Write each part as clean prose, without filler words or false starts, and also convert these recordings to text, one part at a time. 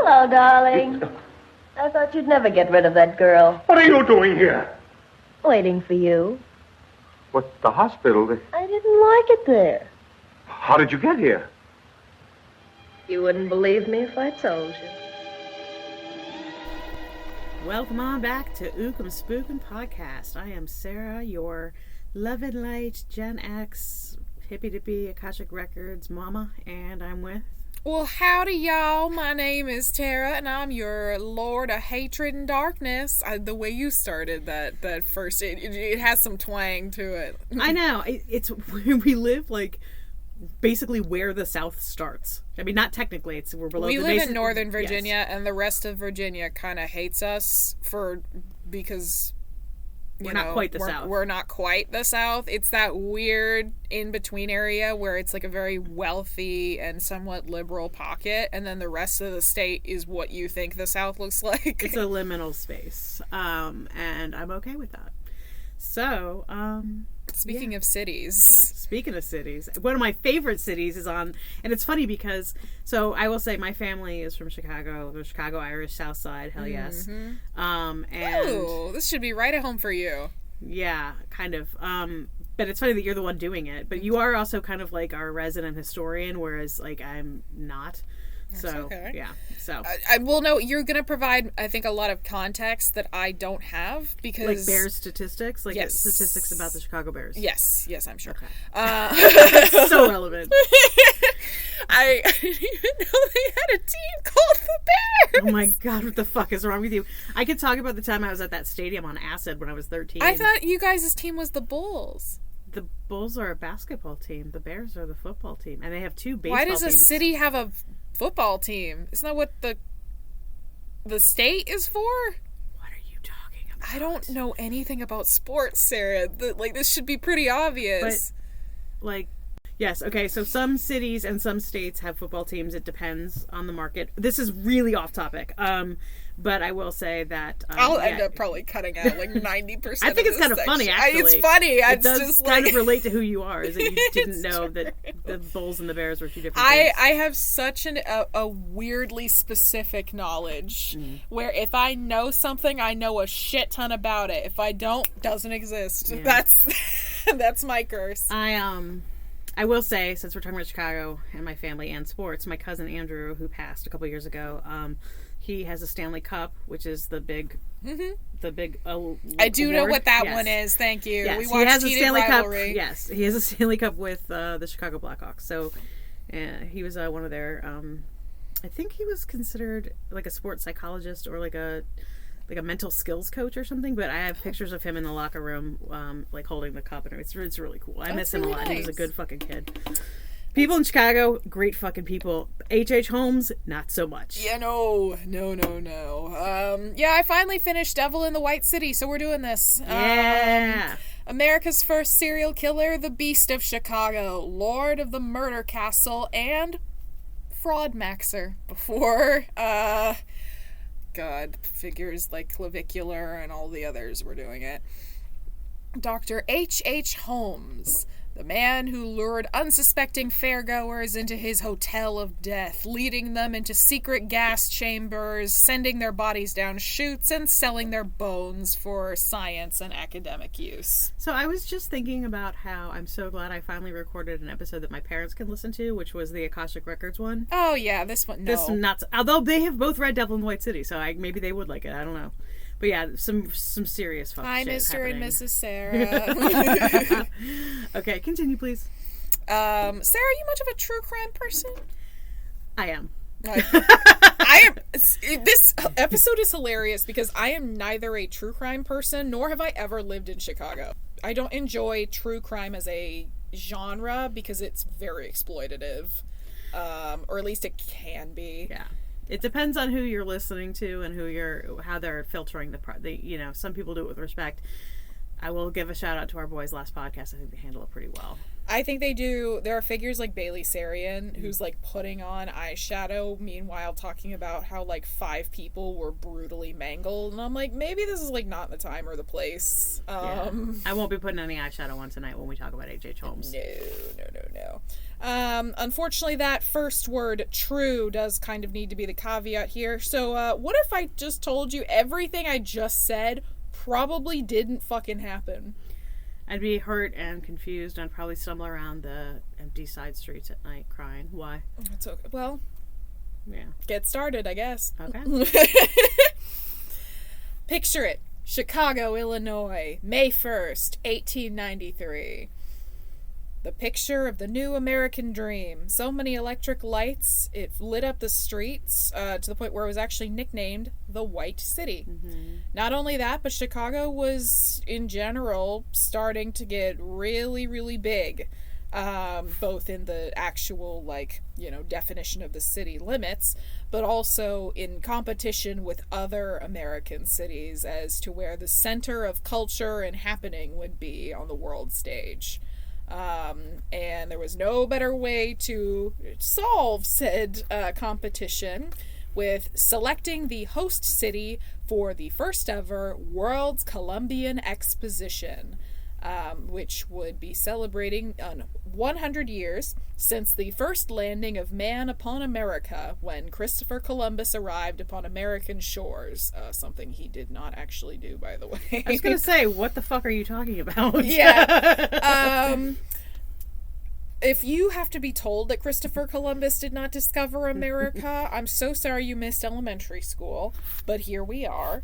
Hello, darling. I thought you'd never get rid of that girl. What are you doing here? Waiting for you. What, the hospital? I didn't like it there. How did you get here? You wouldn't believe me if I told you. Welcome on back to Ookum Spookum Podcast. I am Sarah, your Love and Light, Gen X, Hippie Dippy, Akashic Records mama, and I'm with... Well, howdy, y'all. My name is Tara, and I'm your Lord of Hatred and Darkness. The way you started that first, it has some twang to it. I know. It's we live, like, basically where the South starts. I mean, not technically. We're below we the live base. in Northern Virginia, Yes. and the rest of Virginia kind of hates us because... We're not quite the South. We're not quite the South. It's that weird in-between area where it's like a very wealthy and somewhat liberal pocket, and then the rest of the state is what you think the South looks like. It's a liminal space, and I'm okay with that. So, Speaking of cities, one of my favorite cities is on, and it's funny because, so I will say my family is from Chicago, the Chicago Irish South Side, hell yes. And ooh, this should be right at home for you. Yeah, kind of. But it's funny that you're the one doing it, but you are also kind of like our resident historian, whereas like I'm not. So, okay. Yeah. So I will know you're going to provide, I think, a lot of context that I don't have because like Bears statistics, like yes. Statistics about the Chicago Bears. Yes, I'm sure. Okay. So relevant. I didn't even know they had a team called the Bears. Oh my God, what the fuck is wrong with you? I could talk about the time I was at that stadium on acid when I was 13. I thought you guys' team was the Bulls. The Bulls are a basketball team. The Bears are the football team, and they have two baseball teams. Why does a city have a football team? Isn't that what the state is for? What are you talking about? I don't know anything about sports, Sarah. This should be pretty obvious. But, like, yes, okay, so some cities and some states have football teams. It depends on the market. This is really off topic. But I will say that... I'll end up probably cutting out like 90% I think it's kind of funny, actually. It's funny. It does just kind of relate to who you are, is that you didn't know that the Bulls and the Bears were two different things. I have such a weirdly specific knowledge where if I know something, I know a shit ton about it. If I don't, doesn't exist. Yeah. That's my curse. I will say, since we're talking about Chicago and my family and sports, my cousin Andrew, who passed a couple years ago, he has a Stanley Cup, which is the big, I do know award. what that Yes. one is. Thank you. Yes, We he watched has a Heated Stanley Rivalry. Cup. Yes, he has a Stanley Cup with the Chicago Blackhawks. So, he was one of their. I think he was considered like a sports psychologist or like a mental skills coach or something. But I have pictures of him in the locker room, like holding the cup, and it's really cool. I miss him a lot. Nice. He was a good fucking kid. People in Chicago, great fucking people. H.H.H. Holmes, not so much. Yeah, no. I finally finished Devil in the White City, so we're doing this. Yeah. America's first serial killer, the Beast of Chicago, Lord of the Murder Castle, and Fraud Maxer. Before, figures like Clavicular and all the others were doing it. Dr. H.H. Holmes. The man who lured unsuspecting fairgoers into his hotel of death, leading them into secret gas chambers, sending their bodies down chutes, and selling their bones for science and academic use. So I was just thinking about how I'm so glad I finally recorded an episode that my parents can listen to, which was the Akashic Records one. Oh yeah, this one, no. This not, although they have both read Devil in the White City, so maybe they would like it. I don't know. But yeah, some serious fuck Hi, shit Mr. happening. and Mrs. Sarah. Okay, continue, please. Sarah, are you much of a true crime person? I am. I am. This episode is hilarious because I am neither a true crime person nor have I ever lived in Chicago. I don't enjoy true crime as a genre because it's very exploitative, or at least it can be. Yeah. It depends on who you're listening to and how they're filtering some people do it with respect. I will give a shout out to our boys' last podcast. I think they handle it pretty well. I think they do. There are figures like Bailey Sarian who's like putting on eyeshadow, meanwhile talking about how like 5 people were brutally mangled, and I'm like, maybe this is like not the time or the place. I won't be putting any eyeshadow on tonight when we talk about H.H. Holmes. No. Unfortunately, that first word, true, does kind of need to be the caveat here. So, what if I just told you everything I just said probably didn't fucking happen? I'd be hurt and confused. I'd probably stumble around the empty side streets at night crying. Why? That's okay. Well, yeah. Get started, I guess. Okay. Picture it. Chicago, Illinois, May 1st, 1893. The picture of the new American dream. So many electric lights, it lit up the streets to the point where it was actually nicknamed the White City. Mm-hmm. Not only that, but Chicago was, in general, starting to get really, really big. Both in the actual, definition of the city limits, but also in competition with other American cities as to where the center of culture and happening would be on the world stage. And there was no better way to solve said competition with selecting the host city for the first ever World's Columbian Exposition, which would be celebrating 100 years since the first landing of man upon America when Christopher Columbus arrived upon American shores. Something he did not actually do, by the way. I was going to say, what the fuck are you talking about? Yeah. If you have to be told that Christopher Columbus did not discover America, I'm so sorry you missed elementary school, but here we are.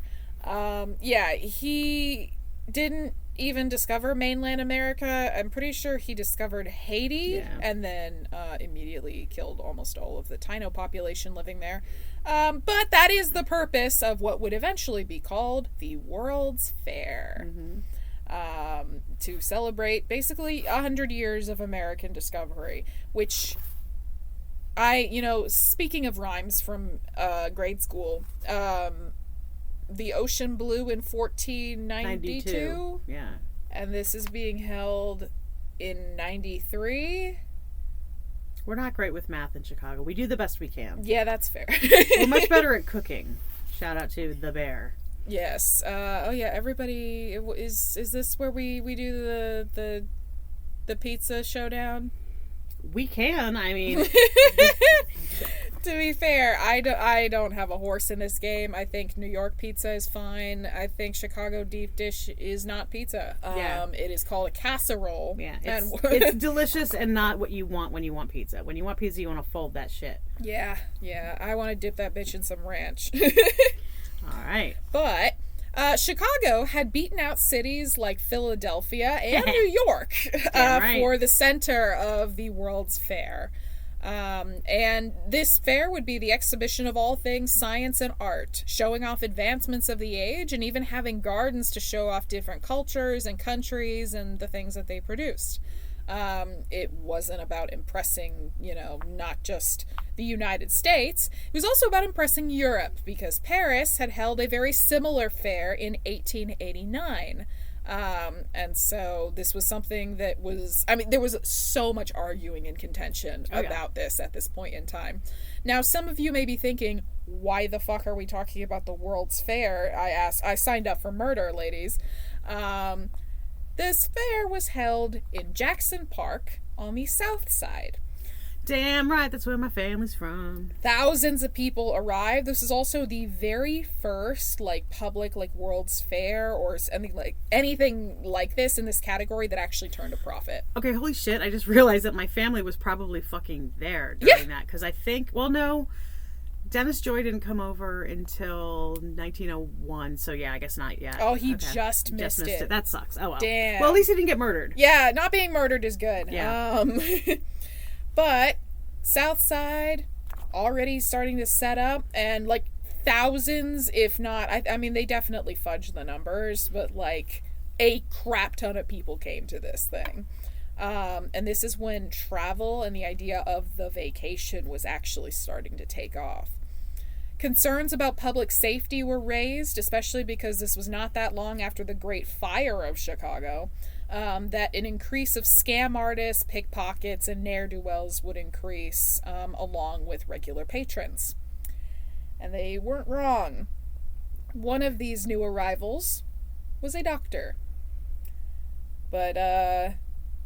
He didn't even discover mainland America. I'm pretty sure he discovered Haiti and then immediately killed almost all of the Taino population living there. But that is the purpose of what would eventually be called the World's Fair. Mm-hmm. To celebrate basically 100 years of American discovery, which speaking of rhymes from grade school, the ocean blew in 1492. Yeah. And this is being held in 93. We're not great with math in Chicago. We do the best we can. Yeah, that's fair. We're much better at cooking. Shout out to the bear. Yes. Everybody, is this where we do the pizza showdown? We can. I mean, to be fair, I don't have a horse in this game. I think New York pizza is fine. I think Chicago deep dish is not pizza. It is called a casserole. Yeah, it's delicious and not what you want when you want pizza. When you want pizza, you want to fold that shit. Yeah. I want to dip that bitch in some ranch. All right. But Chicago had beaten out cities like Philadelphia and New York for the center of the World's Fair. And this fair would be the exhibition of all things science and art, showing off advancements of the age and even having gardens to show off different cultures and countries and the things that they produced. It wasn't about impressing, not just the United States. It was also about impressing Europe, because Paris had held a very similar fair in 1889. And so this was something that was, there was so much arguing and contention about this at this point in time. Now, some of you may be thinking, why the fuck are we talking about the World's Fair? I signed up for murder, ladies. This fair was held in Jackson Park on the south side. Damn right, that's where my family's from. Thousands of people arrived. This is also the very first, public, World's Fair or anything like this in this category that actually turned a profit. Okay, holy shit, I just realized that my family was probably fucking there during that. Because I think, no, Dennis Joy didn't come over until 1901, so I guess not yet. Oh, he just missed it. That sucks. Oh, well. Damn. Well, at least he didn't get murdered. Yeah, not being murdered is good. Yeah. But South Side already starting to set up, and thousands, if not, they definitely fudged the numbers, but a crap ton of people came to this thing. And this is when travel and the idea of the vacation was actually starting to take off. Concerns about public safety were raised, especially because this was not that long after the Great Fire of Chicago, that an increase of scam artists, pickpockets, and ne'er-do-wells would increase along with regular patrons. And they weren't wrong. One of these new arrivals was a doctor. But,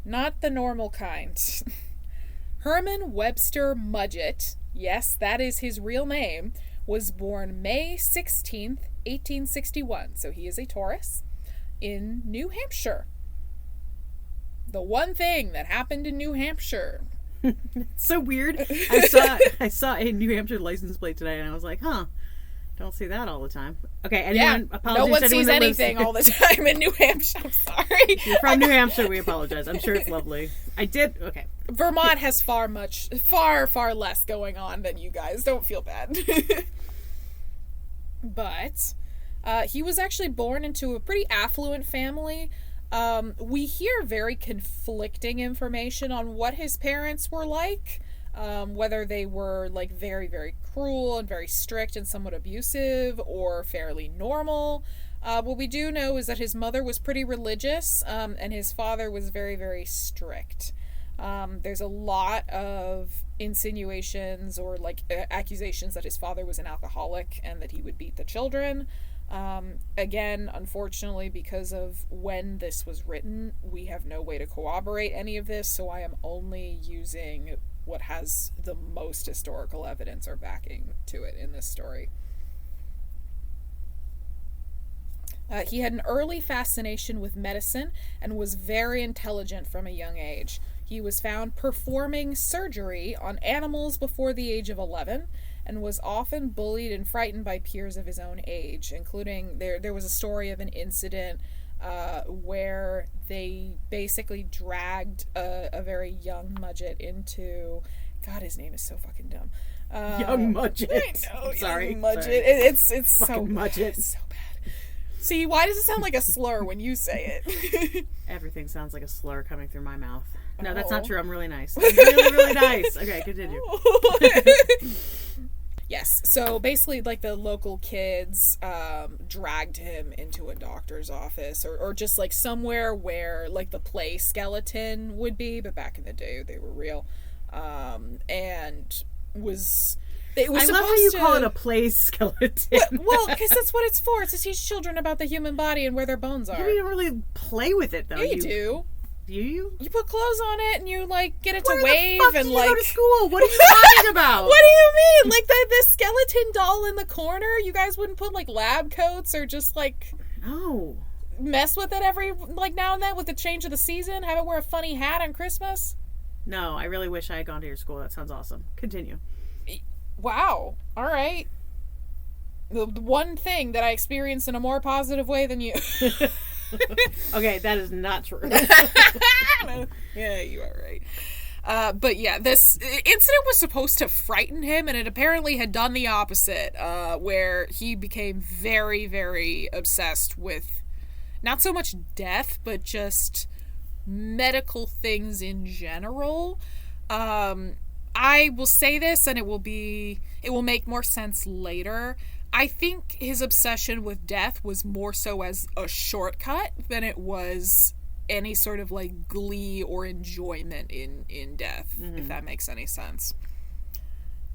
not the normal kind. Herman Webster Mudgett, yes, that is his real name, was born May 16th, 1861, so he is a Taurus, in New Hampshire. The one thing that happened in New Hampshire. So weird. I saw a New Hampshire license plate today, and I was like, huh. Don't see that all the time. Okay, anyone apologize. No one sees anything all the time in New Hampshire. I'm sorry. If you're from New Hampshire, we apologize. I'm sure it's lovely. Okay. Vermont has far less going on than you guys. Don't feel bad. But he was actually born into a pretty affluent family. We hear very conflicting information on what his parents were like. Whether they were like very, very cruel and very strict and somewhat abusive or fairly normal. What we do know is that his mother was pretty religious, and his father was very, very strict. There's a lot of insinuations or like accusations that his father was an alcoholic and that he would beat the children. Again, unfortunately, because of when this was written, we have no way to corroborate any of this, so I am only using what has the most historical evidence or backing to it in this story. He had an early fascination with medicine and was very intelligent from a young age. He was found performing surgery on animals before the age of 11 and was often bullied and frightened by peers of his own age, including there was a story of an incident where they basically dragged a very young Mudgett into... God, his name is so fucking dumb. Young Mudgett. I know, Sorry. Young Mudgett. Sorry. It's so Fucking bad. Mudgett. It's so bad. See, why does it sound like a slur when you say it? Everything sounds like a slur coming through my mouth. No, that's not Oh. true. I'm really nice. I'm really, really nice. Okay, continue. Yes, so basically, like, the local kids dragged him into a doctor's office or just, like, somewhere where, like, the play skeleton would be, but back in the day, they were real. And was... It was I love how you call it a play skeleton. Well, because that's what it's for. It's to teach children about the human body and where their bones are. You don't really play with it, though. Yeah, you do. Do you? You put clothes on it and you, like, get it to Where wave the fuck and, did like... you go to school? What are you talking about? What do you mean? Like, the skeleton doll in the corner? You guys wouldn't put, like, lab coats or just, like... No. Mess with it every, like, now and then with the change of the season? Have it wear a funny hat on Christmas? No, I really wish I had gone to your school. That sounds awesome. Continue. Wow. All right. The one thing that I experienced in a more positive way than you. Okay, that is not true. Yeah, you are right. But yeah, this incident was supposed to frighten him, and it apparently had done the opposite, where he became very, very obsessed with not so much death, but just medical things in general. I will say this, and it will make more sense later. I think his obsession with death was more so as a shortcut than it was any sort of, like, glee or enjoyment in death, if that makes any sense.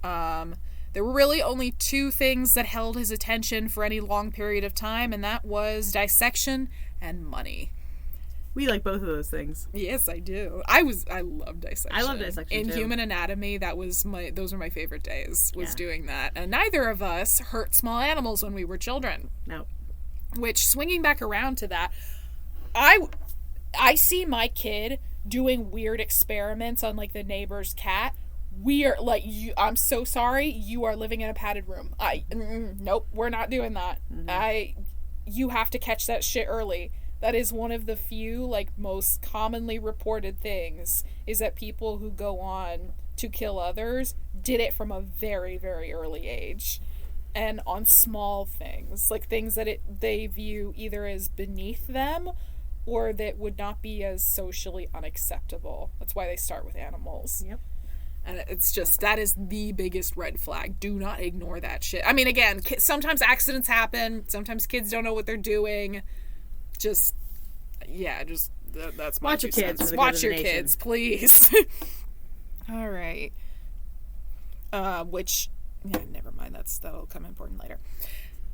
There were really only two things that held his attention for any long period of time, and that was dissection and money. We like both of those things. Yes, I do. I love dissection. I love dissection in too. Human Anatomy. Those were my favorite days. Was Yeah. doing that, and neither of us hurt small animals when we were children. No. Which, swinging back around to that, I see my kid doing weird experiments on, like, the neighbor's cat. We are like, I'm so sorry. You are living in a padded room. Nope, we're not doing that. You have to catch that shit early. That is one of the few, like, most commonly reported things, is that people who go on to kill others did it from a very, very early age. And on small things, like things that they view either as beneath them or that would not be as socially unacceptable. That's why they start with animals. Yep. And it's just, that is the biggest red flag. Do not ignore that shit. I mean, again, sometimes accidents happen. Sometimes kids don't know what they're doing. Just, yeah, just, that's my Watch your kids. Watch your kids, please. All right. Which, yeah, never mind. That'll come important later.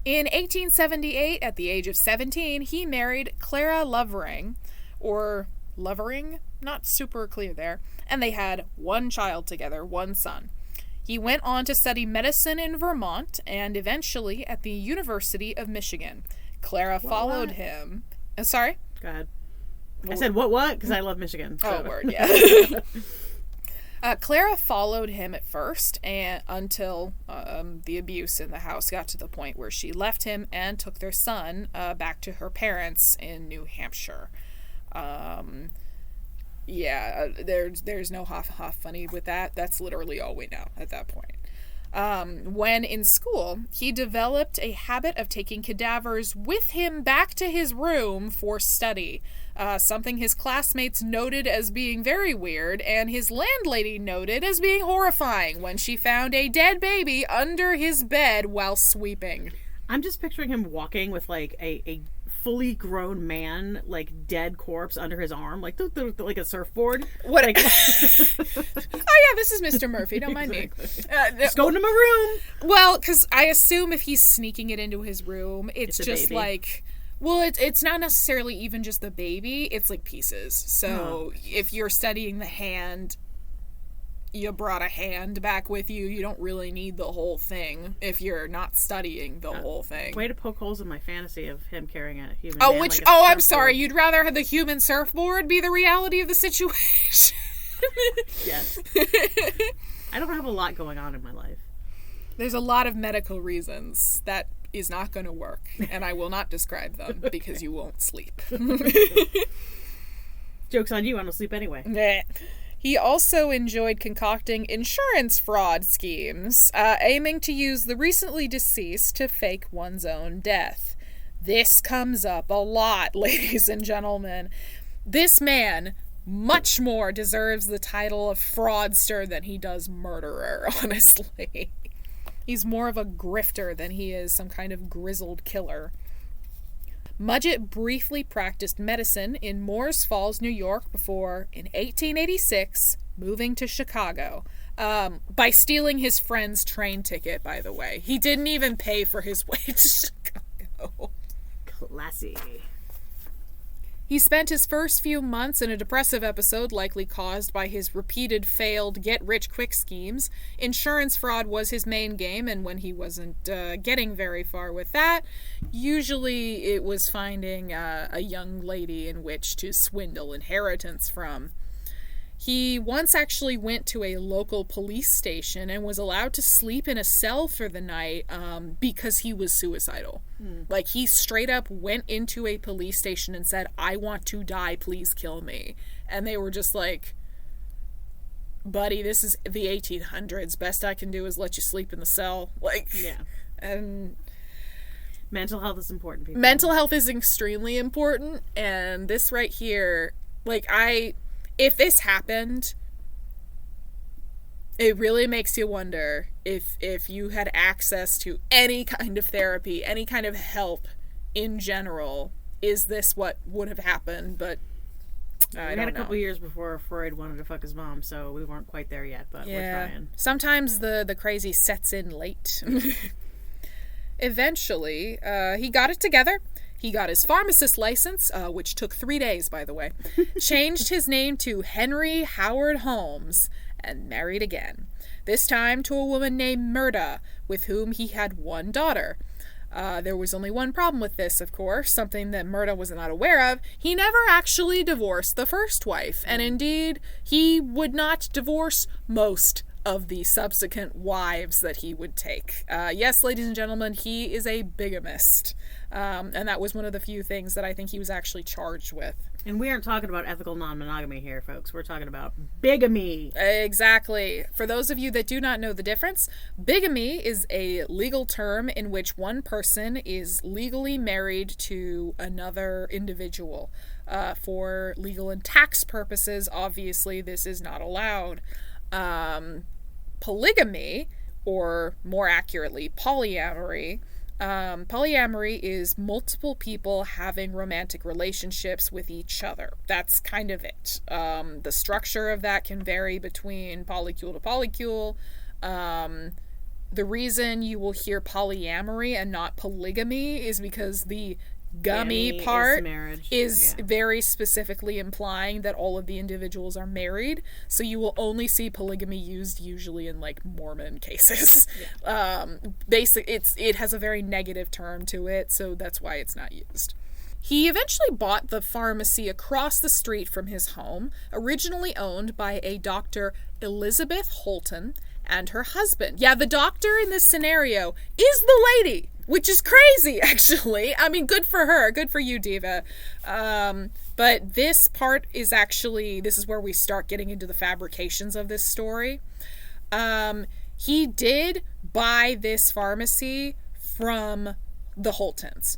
In 1878, at the age of 17, he married Clara Lovering, or Lovering, not super clear there, and they had one child together, one son. He went on to study medicine in Vermont and eventually at the University of Michigan. Clara followed him. Sorry? Go ahead. I said what? Because I love Michigan. So. Oh, word, yeah. Clara followed him at first until the abuse in the house got to the point where she left him and took their son back to her parents in New Hampshire. There's no half funny with that. That's literally all we know at that point. When in school, he developed a habit of taking cadavers with him back to his room for study, something his classmates noted as being very weird, and his landlady noted as being horrifying when she found a dead baby under his bed while sweeping. I'm just picturing him walking with, like, a fully grown man, like, dead corpse under his arm, like a surfboard. What? Like, oh, yeah, this is Mr. Murphy. Don't mind me. Just go into my room. Well, because I assume if he's sneaking it into his room, it's just baby. like... Well, it's not necessarily even just the baby. It's, like, pieces. So, if you're studying the hand... You brought a hand back with you. You don't really need the whole thing if you're not studying the whole thing. Way to poke holes in my fantasy of him carrying a human. Oh, man, which? like I'm sorry. You'd rather have the human surfboard be the reality of the situation. Yes. I don't have a lot going on in my life. There's a lot of medical reasons that is not going to work, and I will not describe them because you won't sleep. Joke's on you. I don't sleep anyway. He also enjoyed concocting insurance fraud schemes, aiming to use the recently deceased to fake one's own death. This comes up a lot, ladies and gentlemen. This man much more deserves the title of fraudster than he does murderer, honestly. He's more of a grifter than he is some kind of grizzled killer. Mudgett briefly practiced medicine in Moores Falls, New York before, in 1886, moving to Chicago. By stealing his friend's train ticket, by the way. He didn't even pay for his way to Chicago. Classy. He spent his first few months in a depressive episode likely caused by his repeated failed get-rich-quick schemes. Insurance fraud was his main game, and when he wasn't getting very far with that, usually it was finding a young lady in which to swindle inheritance from. He once actually went to a local police station and was allowed to sleep in a cell for the night because he was suicidal. Like, he straight up went into a police station and said, "I want to die, please kill me." And they were just like, "Buddy, this is the 1800s. Best I can do is let you sleep in the cell." Like, yeah. And mental health is important, people. Mental health is extremely important, and this right here, like, if this happened, it really makes you wonder if you had access to any kind of therapy, any kind of help in general, is this what would have happened? But we had a couple years before Freud wanted to fuck his mom, so we weren't quite there yet, but we're trying. Sometimes the crazy sets in late. Eventually, he got it together. He got his pharmacist license, which took 3 days, by the way, changed his name to Henry Howard Holmes, and married again. This time to a woman named Murda, with whom he had one daughter. There was only one problem with this, of course, something that Murda was not aware of. He never actually divorced the first wife, and indeed, he would not divorce most of the subsequent wives that he would take. Yes, ladies and gentlemen, he is a bigamist. And that was one of the few things that I think he was actually charged with. And we aren't talking about ethical non-monogamy here, folks. We're talking about bigamy. Exactly. For those of you that do not know the difference, bigamy is a legal term in which one person is legally married to another individual. For legal and tax purposes, obviously, this is not allowed. Polygamy, or more accurately, polyamory. Polyamory is multiple people having romantic relationships with each other. That's kind of it. The structure of that can vary between polycule to polycule. The reason you will hear polyamory and not polygamy is because the gummy part is very specifically implying that all of the individuals are married, so you will only see polygamy used usually in like Mormon cases. It has a very negative term to it, so that's why it's not used. He eventually bought the pharmacy across the street from his home, originally owned by a Dr. Elizabeth Holton and her husband. Yeah, the doctor in this scenario is the lady, which is crazy, actually. I mean, good for her. Good for you, Diva. But this part is actually, this is where we start getting into the fabrications of this story. He did buy this pharmacy from the Holtons.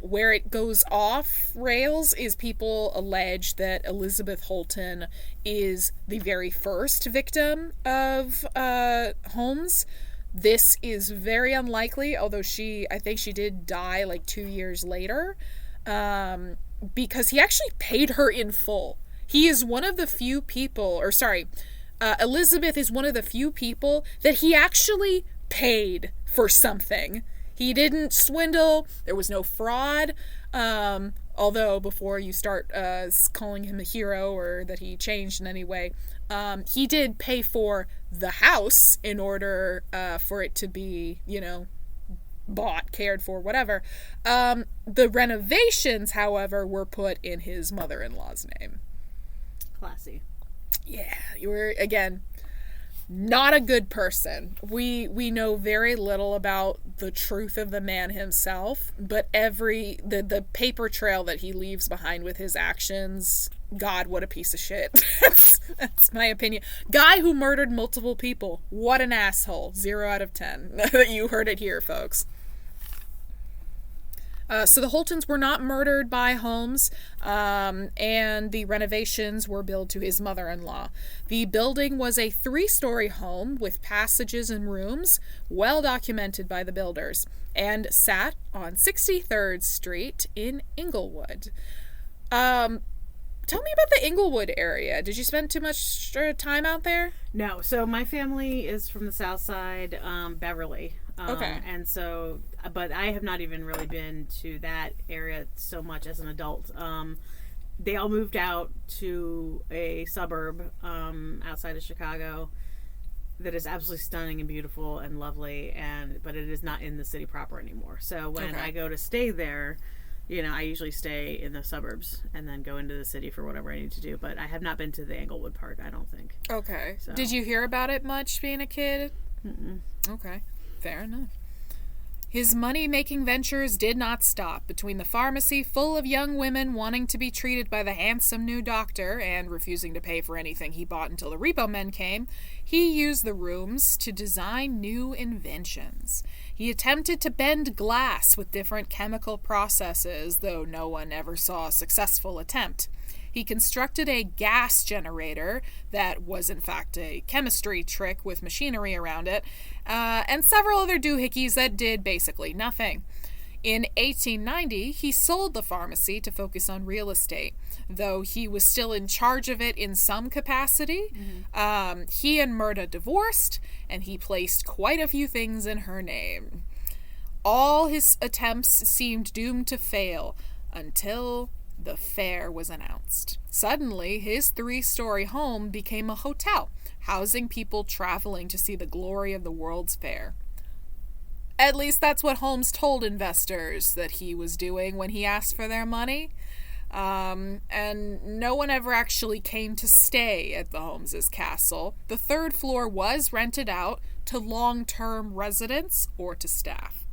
Where it goes off rails is people allege that Elizabeth Holton is the very first victim of Holmes. This is very unlikely, although I think she did die like 2 years later, because he actually paid her in full. He is one of the few people, Elizabeth is one of the few people that he actually paid for something. He didn't swindle. There was no fraud. Although before you start calling him a hero or that he changed in any way, he did pay for the house in order for it to be, bought, cared for, whatever. The renovations, however, were put in his mother-in-law's name. Classy. Yeah, you were, again, not a good person. We know very little about the truth of the man himself, but the paper trail that he leaves behind with his actions, God, what a piece of shit. That's my opinion. Guy who murdered multiple people. What an asshole. 0 out of 10. You heard it here, folks. So the Holtons were not murdered by Holmes, and the renovations were billed to his mother-in-law. The building was a 3-story home with passages and rooms, well documented by the builders, and sat on 63rd Street in Inglewood. Tell me about the Inglewood area. Did you spend too much time out there? No. So my family is from the South Side, Beverly. Okay. And so, but I have not even really been to that area so much as an adult. They all moved out to a suburb outside of Chicago that is absolutely stunning and beautiful and lovely, but it is not in the city proper anymore. So when I go to stay there, I usually stay in the suburbs and then go into the city for whatever I need to do. But I have not been to the Englewood part, I don't think. Okay. So. Did you hear about it much being a kid? Mm-mm. Okay. Fair enough. His money-making ventures did not stop. Between the pharmacy full of young women wanting to be treated by the handsome new doctor and refusing to pay for anything he bought until the repo men came, he used the rooms to design new inventions. He attempted to bend glass with different chemical processes, though no one ever saw a successful attempt. He constructed a gas generator that was in fact a chemistry trick with machinery around it, and several other doohickeys that did basically nothing. In 1890, he sold the pharmacy to focus on real estate, though he was still in charge of it in some capacity. Mm-hmm. He and Myrta divorced, and he placed quite a few things in her name. All his attempts seemed doomed to fail until the fair was announced. Suddenly, his 3-story home became a hotel, housing people traveling to see the glory of the World's Fair. At least that's what Holmes told investors that he was doing when he asked for their money. And no one ever actually came to stay at the Holmes' castle. The 3rd floor was rented out to long-term residents or to staff.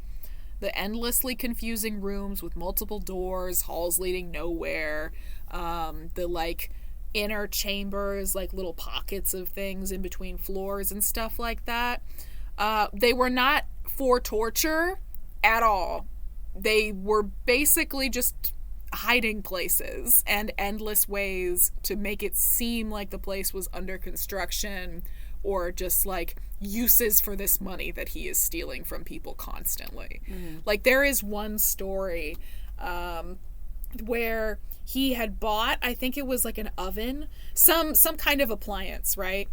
The endlessly confusing rooms with multiple doors, halls leading nowhere, the inner chambers, little pockets of things in between floors and stuff like that. They were not for torture at all. They were basically just hiding places and endless ways to make it seem like the place was under construction or just like uses for this money that he is stealing from people constantly. Like there is one story where he had bought, I think it was like an oven, some kind of appliance, right?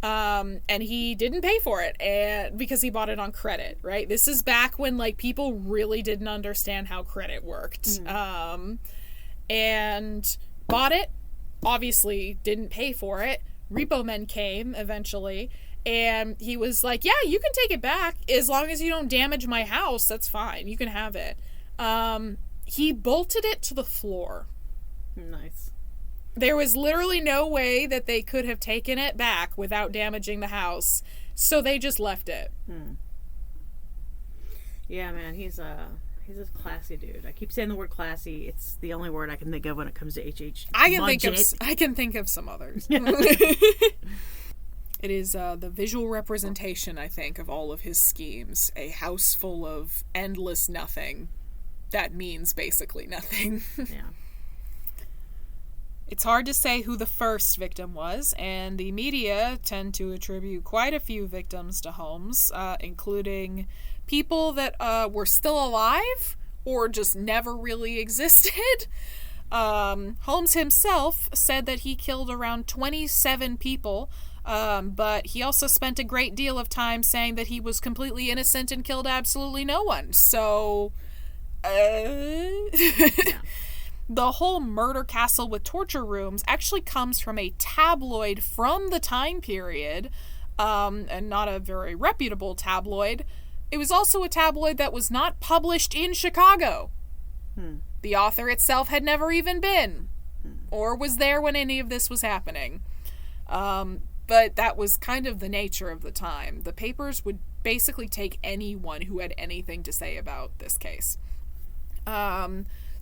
And he didn't pay for it because he bought it on credit, right? This is back when like people really didn't understand how credit worked. And bought it, obviously didn't pay for it. Repo men came eventually, and he was like, yeah, you can take it back as long as you don't damage my house. That's fine. You can have it. He bolted it to the floor. Nice. There was literally no way that they could have taken it back without damaging the house, so they just left it. Yeah, man, he's a classy dude. I keep saying the word classy. It's the only word I can think of when it comes to H.H. I can think of some others. It is the visual representation, I think, of all of his schemes. A house full of endless nothing. That means basically nothing. Yeah. It's hard to say who the first victim was, and the media tend to attribute quite a few victims to Holmes, including people that were still alive or just never really existed. Holmes himself said that he killed around 27 people, but he also spent a great deal of time saying that he was completely innocent and killed absolutely no one. So, Yeah. The whole murder castle with torture rooms actually comes from a tabloid from the time period, and not a very reputable tabloid. It was also a tabloid that was not published in Chicago. The author itself had never even been, or was there when any of this was happening. But that was kind of the nature of the time. The papers would basically take anyone who had anything to say about this case.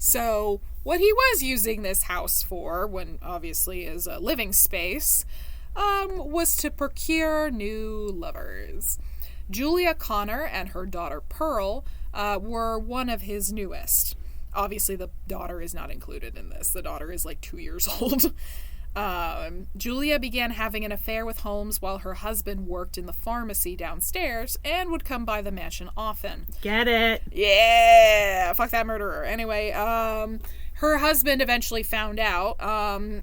So what he was using this house for, when obviously as a living space, was to procure new lovers. Julia Connor and her daughter Pearl were one of his newest. Obviously the daughter is not included in this. The daughter is like 2 years old. Julia began having an affair with Holmes while her husband worked in the pharmacy downstairs and would come by the mansion often. Get it? Yeah, fuck that murderer. Anyway, her husband eventually found out,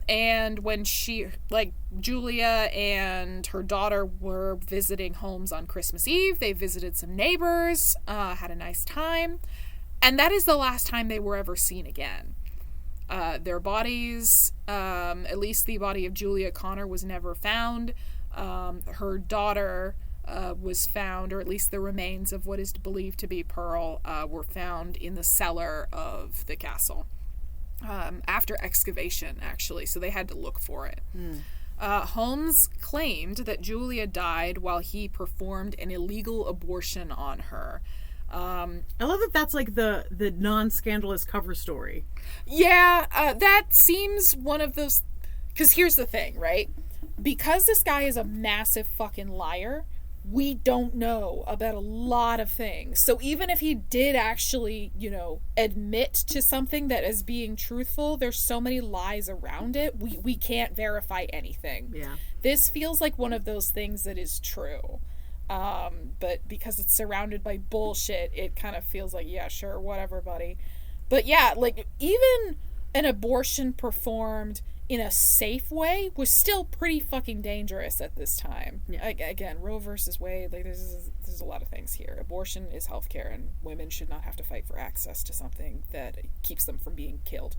and when Julia and her daughter were visiting Holmes on Christmas Eve, they visited some neighbors, had a nice time, and that is the last time they were ever seen again. Their bodies, at least the body of Julia Connor, was never found. Her daughter was found, or at least the remains of what is believed to be Pearl, were found in the cellar of the castle. After excavation, actually, so they had to look for it. Holmes claimed that Julia died while he performed an illegal abortion on her. I love that that's like the non-scandalous cover story. Yeah, that seems one of those... Because here's the thing, right? Because this guy is a massive fucking liar, we don't know about a lot of things. So even if he did actually, admit to something that is being truthful, there's so many lies around it, we can't verify anything. Yeah. This feels like one of those things that is true. But because it's surrounded by bullshit, it kind of feels like, yeah, sure, whatever, buddy. But yeah, like, even an abortion performed in a safe way was still pretty fucking dangerous at this time. Yeah. Again, Roe versus Wade, like, there's a lot of things here. Abortion is healthcare, and women should not have to fight for access to something that keeps them from being killed.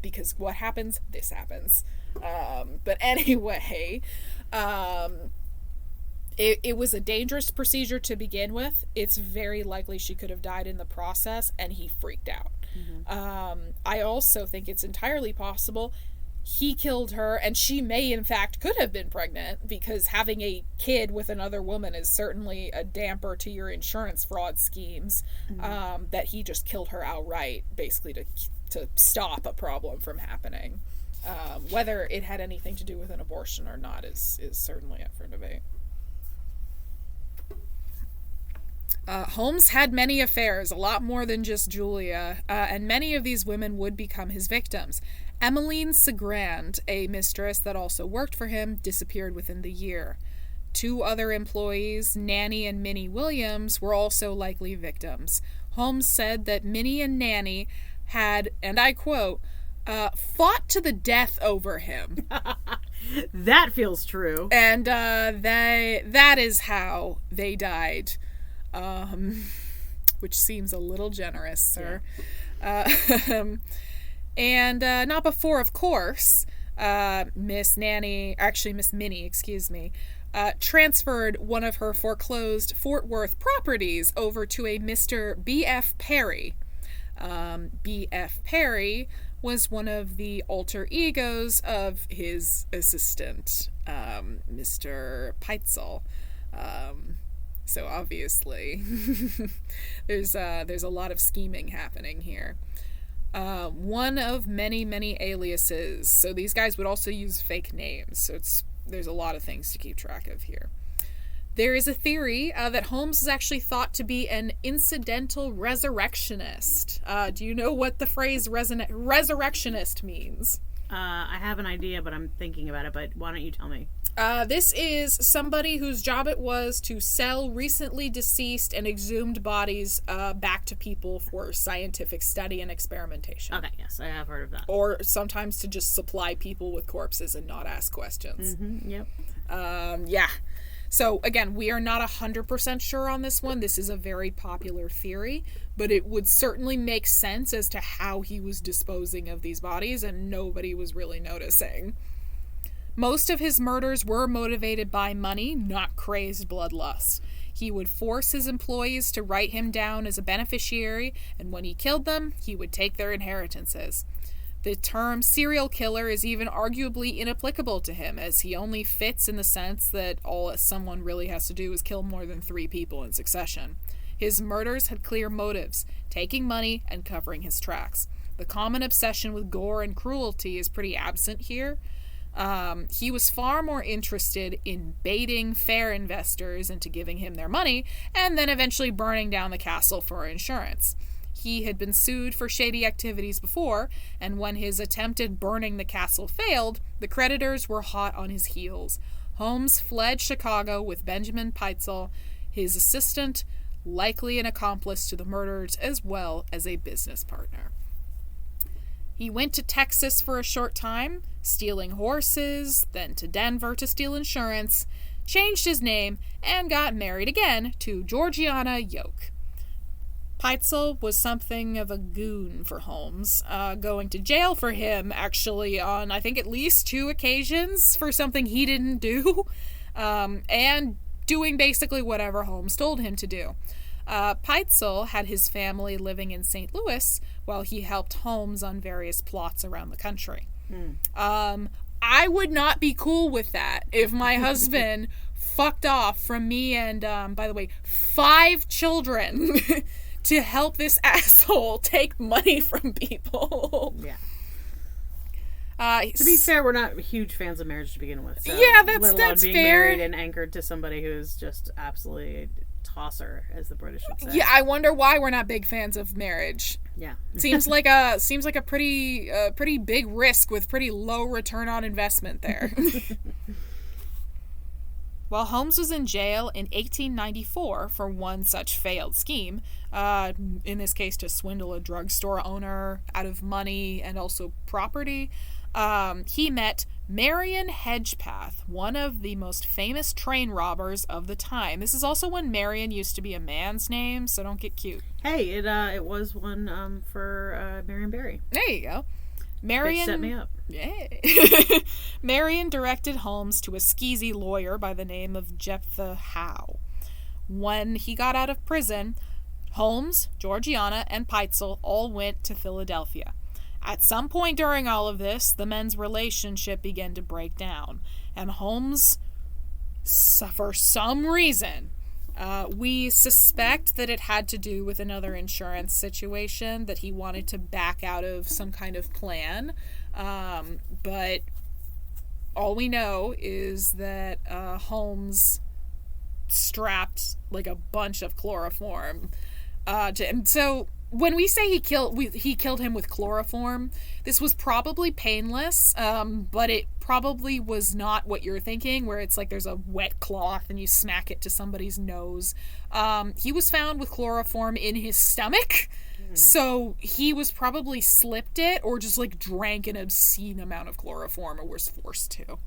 Because what happens? This happens. But anyway, It was a dangerous procedure to begin with. It's very likely she could have died in the process, and he freaked out. I also think it's entirely possible he killed her, and she may, in fact, could have been pregnant, because having a kid with another woman is certainly a damper to your insurance fraud schemes, that he just killed her outright, basically to stop a problem from happening. Whether it had anything to do with an abortion or not is certainly up for debate. Holmes had many affairs, a lot more than just Julia, and many of these women would become his victims. Emmeline Segrand, a mistress that also worked for him, disappeared within the year. 2 other employees, Nanny and Minnie Williams, were also likely victims. Holmes said that Minnie and Nanny had, and I quote, fought to the death over him. That feels true. And that is how they died. Which seems a little generous, sir. Yeah. And not before, of course, Miss Minnie, transferred one of her foreclosed Fort Worth properties over to a Mr. B.F. Perry. B.F. Perry was one of the alter egos of his assistant, Mr. Peitzel. So obviously, there's a lot of scheming happening here. One of many, many aliases. So these guys would also use fake names. So there's a lot of things to keep track of here. There is a theory that Holmes is actually thought to be an incidental resurrectionist. Do you know what the phrase resurrectionist means? I have an idea, but I'm thinking about it, but why don't you tell me? This is somebody whose job it was to sell recently deceased and exhumed bodies back to people for scientific study and experimentation. Okay, yes, I have heard of that. Or sometimes to just supply people with corpses and not ask questions. Mm-hmm, yep. Yeah. So, again, we are not 100% sure on this one. This is a very popular theory, but it would certainly make sense as to how he was disposing of these bodies, and nobody was really noticing. Most of his murders were motivated by money, not crazed bloodlust. He would force his employees to write him down as a beneficiary, and when he killed them, he would take their inheritances. The term serial killer is even arguably inapplicable to him, as he only fits in the sense that all someone really has to do is kill more than 3 people in succession. His murders had clear motives, taking money and covering his tracks. The common obsession with gore and cruelty is pretty absent here. He was far more interested in baiting fair investors into giving him their money, and then eventually burning down the castle for insurance. He had been sued for shady activities before, and when his attempt at burning the castle failed, the creditors were hot on his heels. Holmes fled Chicago with Benjamin Peitzel, his assistant, likely an accomplice to the murders, as well as a business partner. He went to Texas for a short time, stealing horses, then to Denver to steal insurance, changed his name, and got married again to Georgiana Yoke. Peitzel was something of a goon for Holmes, going to jail for him, actually, on, I think, at least 2 occasions for something he didn't do, and doing basically whatever Holmes told him to do. Peitzel had his family living in St. Louis while he helped Holmes on various plots around the country. I would not be cool with that if my husband fucked off from me and, by the way, 5 children to help this asshole take money from people. Yeah. To be fair, we're not huge fans of marriage to begin with. So, yeah, let alone that's being fair. Married and anchored to somebody who's just absolutely a tosser, as the British would say. Yeah, I wonder why we're not big fans of marriage. Yeah. seems like a pretty big risk with pretty low return on investment there. While Holmes was in jail in 1894 for one such failed scheme, in this case to swindle a drugstore owner out of money and also property, he met Marion Hedgepath, one of the most famous train robbers of the time. This is also when Marion used to be a man's name, so don't get cute. Hey, it was one for Marion Barry. There you go. Marion set me up. Yay. Marion directed Holmes to a skeezy lawyer by the name of Jephthah Howe. When he got out of prison, Holmes, Georgiana, and Peitzel all went to Philadelphia. At some point during all of this, the men's relationship began to break down, and Holmes, for some reason, we suspect that it had to do with another insurance situation, that he wanted to back out of some kind of plan, but all we know is that Holmes strapped like a bunch of chloroform to him. So when we say he killed him with chloroform, this was probably painless, but it probably was not what you're thinking, where it's like there's a wet cloth and you smack it to somebody's nose. He was found with chloroform in his stomach, so he was probably slipped it or just like drank an obscene amount of chloroform or was forced to.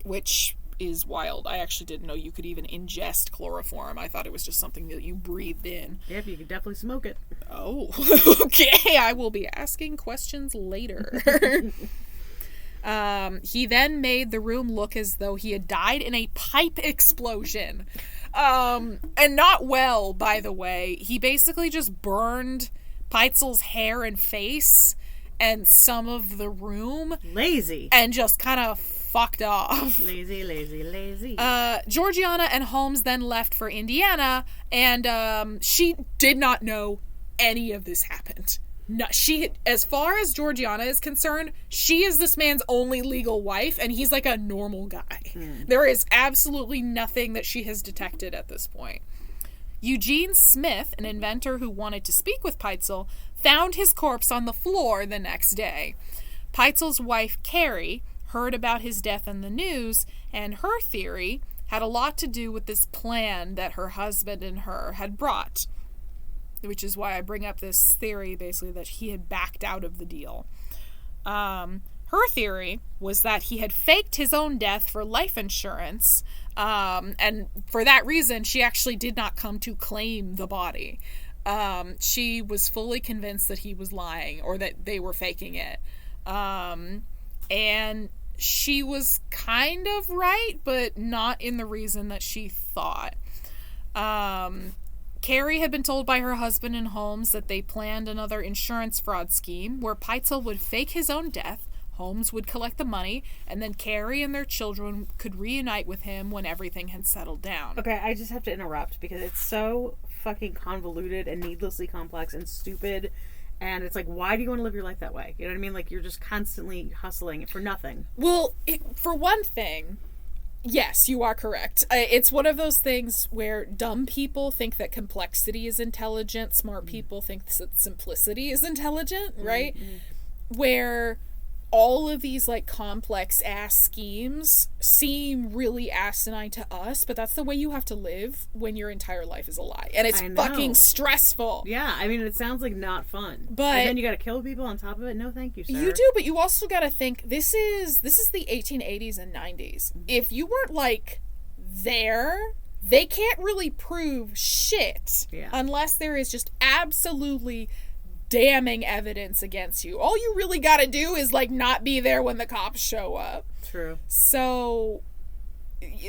Which is wild. I actually didn't know you could even ingest chloroform. I thought it was just something that you breathed in. Yep, you could definitely smoke it. Oh, okay. I will be asking questions later. He then made the room look as though he had died in a pipe explosion. And not well, by the way. He basically just burned Peitzel's hair and face and some of the room. Lazy. And just kind of fucked off. Lazy. Georgiana and Holmes then left for Indiana, and she did not know any of this happened. No, as far as Georgiana is concerned, she is this man's only legal wife, and he's like a normal guy. There is absolutely nothing that she has detected at this point. Eugene Smith, an inventor who wanted to speak with Peitzel, found his corpse on the floor the next day. Peitzel's wife, Carrie, heard about his death in the news, and her theory had a lot to do with this plan that her husband and her had brought, which is why I bring up this theory, basically, that he had backed out of the deal. Her theory was that he had faked his own death for life insurance, and for that reason, she actually did not come to claim the body. She was fully convinced that he was lying, or that they were faking it. And she was kind of right, but not in the reason that she thought. Carrie had been told by her husband and Holmes that they planned another insurance fraud scheme where Peitzel would fake his own death, Holmes would collect the money, and then Carrie and their children could reunite with him when everything had settled down. Okay, I just have to interrupt because it's so fucking convoluted and needlessly complex and stupid. And it's like, why do you want to live your life that way? You know what I mean? Like, you're just constantly hustling for nothing. Well, for one thing, yes, you are correct. It's one of those things where dumb people think that complexity is intelligent. Smart people think that simplicity is intelligent, right? Where all of these, like, complex-ass schemes seem really asinine to us, but that's the way you have to live when your entire life is a lie. And it's fucking stressful. Yeah, I mean, it sounds like not fun. But and then you gotta kill people on top of it? No, thank you, sir. You do, but you also gotta think, this is the 1880s and 90s. If you weren't, like, there, they can't really prove shit unless there is just absolutely damning evidence against you. All you really gotta do is, like, not be there when the cops show up. True. So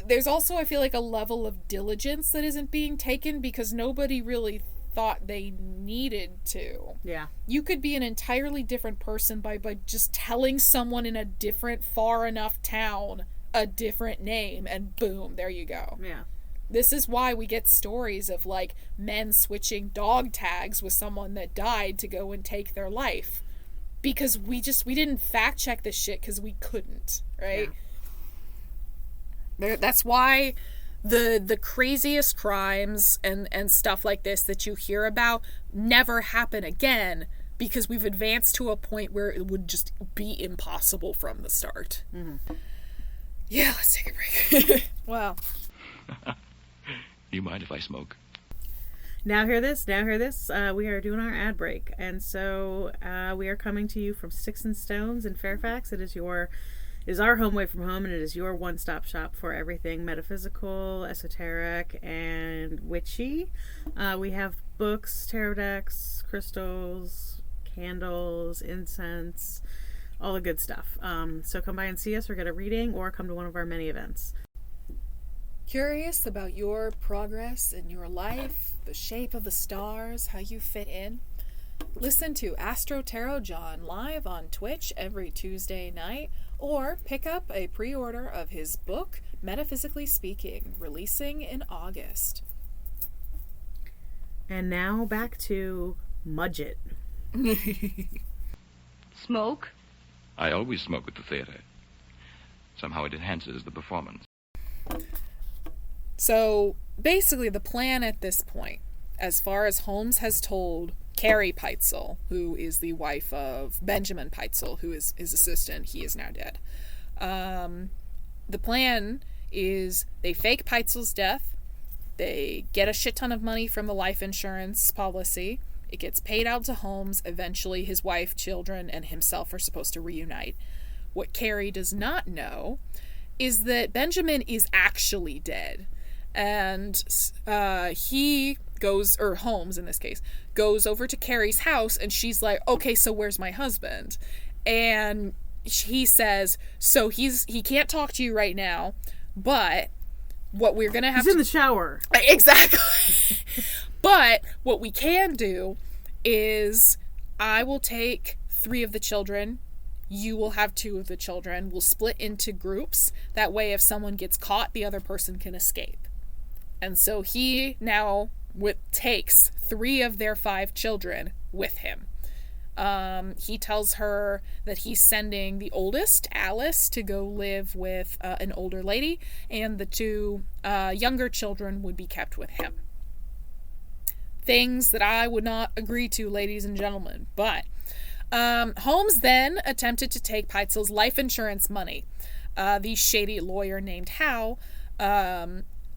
there's also, I feel like, a level of diligence that isn't being taken because nobody really thought they needed to. Yeah. You could be an entirely different person by just telling someone in a different, far enough town a different name, and boom, there you go. Yeah. This is why we get stories of, like, men switching dog tags with someone that died to go and take their life. Because we didn't fact check this shit because we couldn't, right? Yeah. That's why the craziest crimes and stuff like this that you hear about never happen again, because we've advanced to a point where it would just be impossible from the start. Yeah, let's take a break. Wow. Do you mind if I smoke? Now hear this. We are doing our ad break. And so we are coming to you from Sticks and Stones in Fairfax. It is our home away from home, and it is your one-stop shop for everything metaphysical, esoteric, and witchy. We have books, tarot decks, crystals, candles, incense, all the good stuff. So come by and see us or get a reading or come to one of our many events. Curious about your progress in your life, the shape of the stars, how you fit in? Listen to Astro Tarot John live on Twitch every Tuesday night, or pick up a pre-order of his book, Metaphysically Speaking, releasing in August. And now back to Mudget. Smoke? I always smoke at the theater. Somehow it enhances the performance. So basically the plan at this point, as far as Holmes has told Carrie Peitzel, who is the wife of Benjamin Peitzel, who is his assistant, he is now dead. The plan is they fake Peitzel's death, they get a shit ton of money from the life insurance policy, it gets paid out to Holmes, eventually his wife, children, and himself are supposed to reunite. What Carrie does not know is that Benjamin is actually dead. And he goes, or Holmes in this case, goes over to Carrie's house and she's like, okay, so where's my husband? And he says, so he can't talk to you right now, but what we're going to have He's in the shower. Exactly. But what we can do is I will take 3 of the children. You will have 2 of the children. We'll split into groups. That way, if someone gets caught, the other person can escape. And so he now takes 3 of their 5 children with him. He tells her that he's sending the oldest, Alice, to go live with an older lady, and the 2 younger children would be kept with him. Things that I would not agree to, ladies and gentlemen. But Holmes then attempted to take Peitzel's life insurance money. The shady lawyer named Howe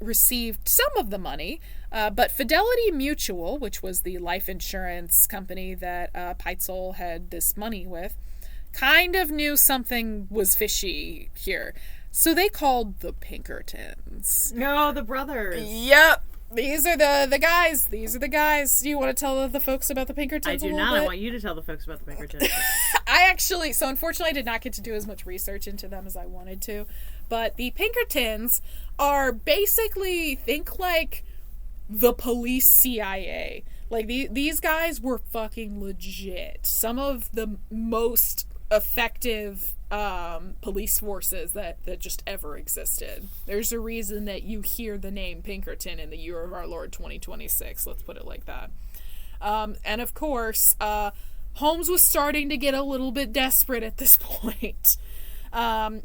received some of the money, but Fidelity Mutual, which was the life insurance company that Peitzel had this money with, kind of knew something was fishy here. So they called the Pinkertons. No, the brothers. Yep. These are the guys. These are the guys. Do you want to tell the folks about the Pinkertons? I do not. I want you to tell the folks about the Pinkertons. Unfortunately, I did not get to do as much research into them as I wanted to. But the Pinkertons are basically, think like the police CIA. Like, these guys were fucking legit. Some of the most effective police forces that just ever existed. There's a reason that you hear the name Pinkerton in the year of our Lord 2026, let's put it like that. And of course, Holmes was starting to get a little bit desperate at this point.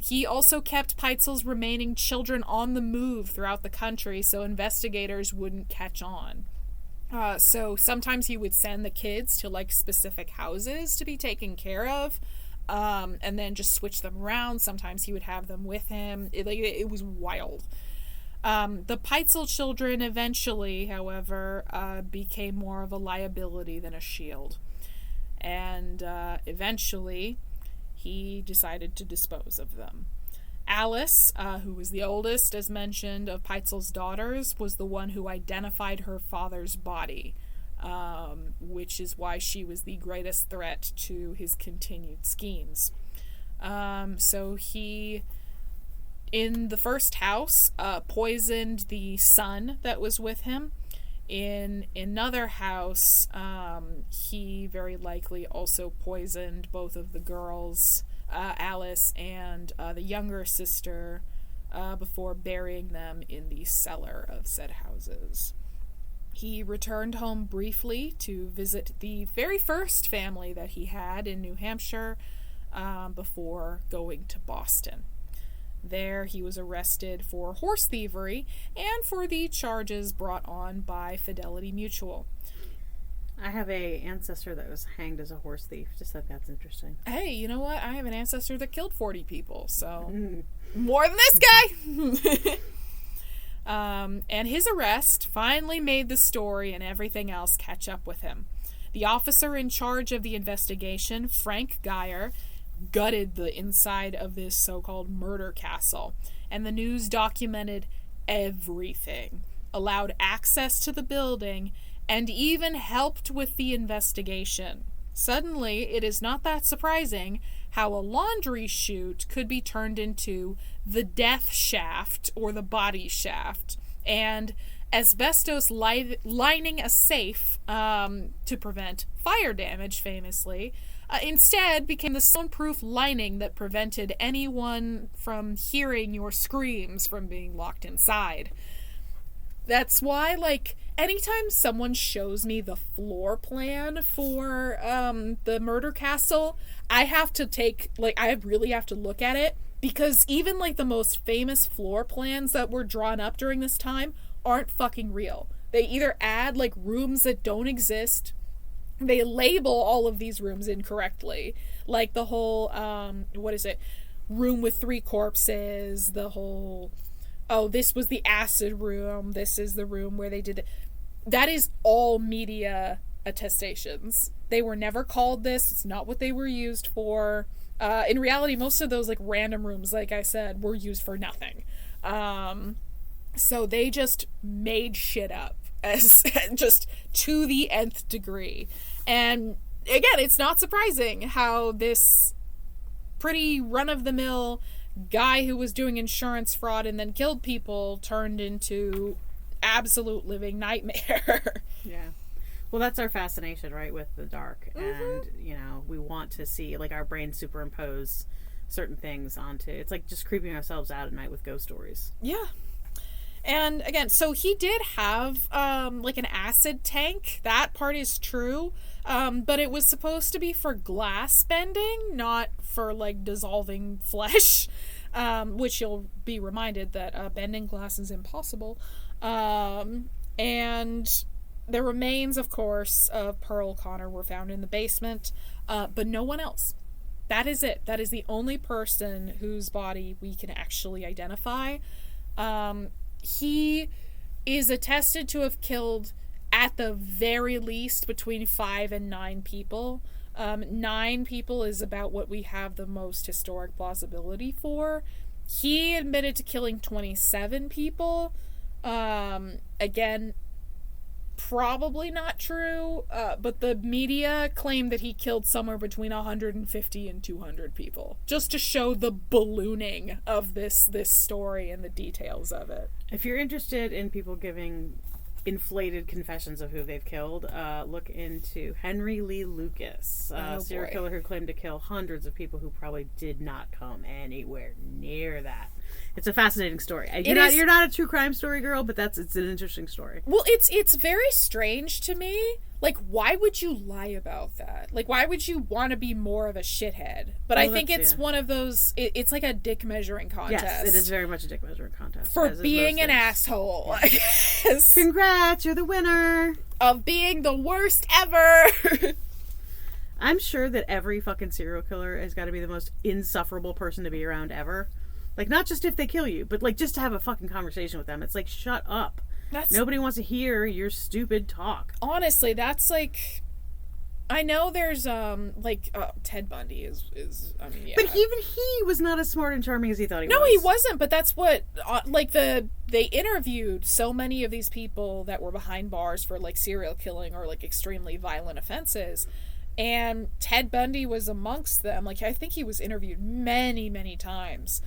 He also kept Peitzel's remaining children on the move throughout the country so investigators wouldn't catch on. So sometimes he would send the kids to like specific houses to be taken care of. And then just switch them around. Sometimes he would have them with him. It was wild. The Peitzel children eventually, however, became more of a liability than a shield. And eventually, he decided to dispose of them. Alice, who was the oldest, as mentioned, of Peitzel's daughters, was the one who identified her father's body. Which is why she was the greatest threat to his continued schemes. So he, in the first house, poisoned the son that was with him. In another house, he very likely also poisoned both of the girls, Alice and the younger sister, before burying them in the cellar of said houses. He returned home briefly to visit the very first family that he had in New Hampshire before going to Boston. There he was arrested for horse thievery and for the charges brought on by Fidelity Mutual. I have a ancestor that was hanged as a horse thief. Just thought that's interesting. Hey, you know what? I have an ancestor that killed 40 people, so more than this guy! And his arrest finally made the story and everything else catch up with him. The officer in charge of the investigation, Frank Geyer, gutted the inside of this so-called murder castle, and the news documented everything, allowed access to the building, and even helped with the investigation. Suddenly, it is not that surprising how a laundry chute could be turned into the death shaft or the body shaft, and asbestos lining a safe to prevent fire damage, famously, instead became the soundproof lining that prevented anyone from hearing your screams from being locked inside. That's why, like, anytime someone shows me the floor plan for the murder castle, I really have to look at it, Because even, like, the most famous floor plans that were drawn up during this time aren't fucking real. They either add, like, rooms that don't exist. They label all of these rooms incorrectly. Like the whole, room with 3 corpses, the whole, oh, this was the acid room, this is the room where they did it. That is all media attestations. They were never called this. It's not what they were used for. In reality, most of those, like, random rooms, like I said, were used for nothing. So they just made shit up as just to the nth degree. And again, it's not surprising how this pretty run-of-the-mill guy who was doing insurance fraud and then killed people turned into absolute living nightmare. Yeah. Well, that's our fascination, right, with the dark. And, you know, we want to see, like, our brains superimpose certain things onto... It's like just creeping ourselves out at night with ghost stories. Yeah. And, again, so he did have, like, an acid tank. That part is true. But it was supposed to be for glass bending, not for, like, dissolving flesh. Which you'll be reminded that bending glass is impossible. And... the remains, of course, of Pearl Connor were found in the basement, but no one else. That is it. That is the only person whose body we can actually identify. He is attested to have killed, at the very least, between 5 and 9 people. 9 people is about what we have the most historic plausibility for. He admitted to killing 27 people. Again, probably not true, but the media claimed that he killed somewhere between 150 and 200 people, just to show the ballooning of this story and the details of it. If you're interested in people giving inflated confessions of who they've killed, look into Henry Lee Lucas, serial killer who claimed to kill hundreds of people who probably did not come anywhere near that. It's a fascinating story. You're not a true crime story girl, but it's an interesting story. Well, it's very strange to me. Like, why would you lie about that? Like, why would you want to be more of a shithead? But I think it's one of those... It's like a dick measuring contest. Yes, it is very much a dick measuring contest. For being an asshole, I guess. Congrats, you're the winner! Of being the worst ever! I'm sure that every fucking serial killer has got to be the most insufferable person to be around ever. Like, not just if they kill you, but, like, just to have a fucking conversation with them. It's like, shut up. Nobody wants to hear your stupid talk. Honestly, that's like... I know there's, Ted Bundy is I mean, yeah. But even he was not as smart and charming as he thought he was. No, he wasn't, but that's what, they interviewed so many of these people that were behind bars for, like, serial killing or, like, extremely violent offenses. And Ted Bundy was amongst them. Like, I think he was interviewed many, many times.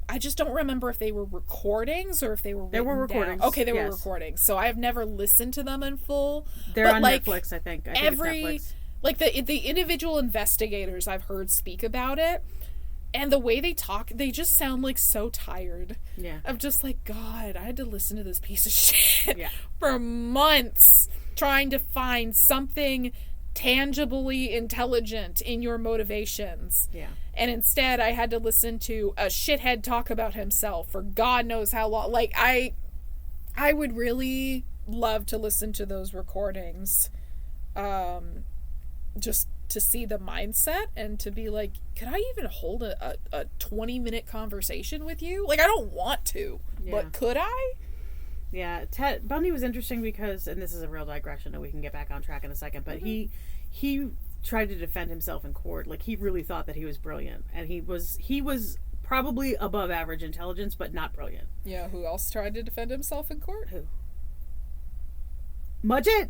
I just don't remember if they were recordings or if they were written They were recordings. down. Okay, they were recordings. So I've never listened to them in full. They're on Netflix, I think. I think it's Netflix. Like, the individual investigators I've heard speak about it, and the way they talk, they just sound, like, so tired. Yeah. I'm just like, God, I had to listen to this piece of shit for months trying to find something tangibly intelligent in your motivations. Yeah. And instead I had to listen to a shithead talk about himself for God knows how long. Like, I would really love to listen to those recordings, just to see the mindset and to be like, could I even hold a 20-minute conversation with you? Like, I don't want to, but could I? Yeah, Ted Bundy was interesting because, and this is a real digression, and we can get back on track in a second, but he tried to defend himself in court. Like, he really thought that he was brilliant, and he was probably above average intelligence, but not brilliant. Yeah, who else tried to defend himself in court? Who? Mudgett!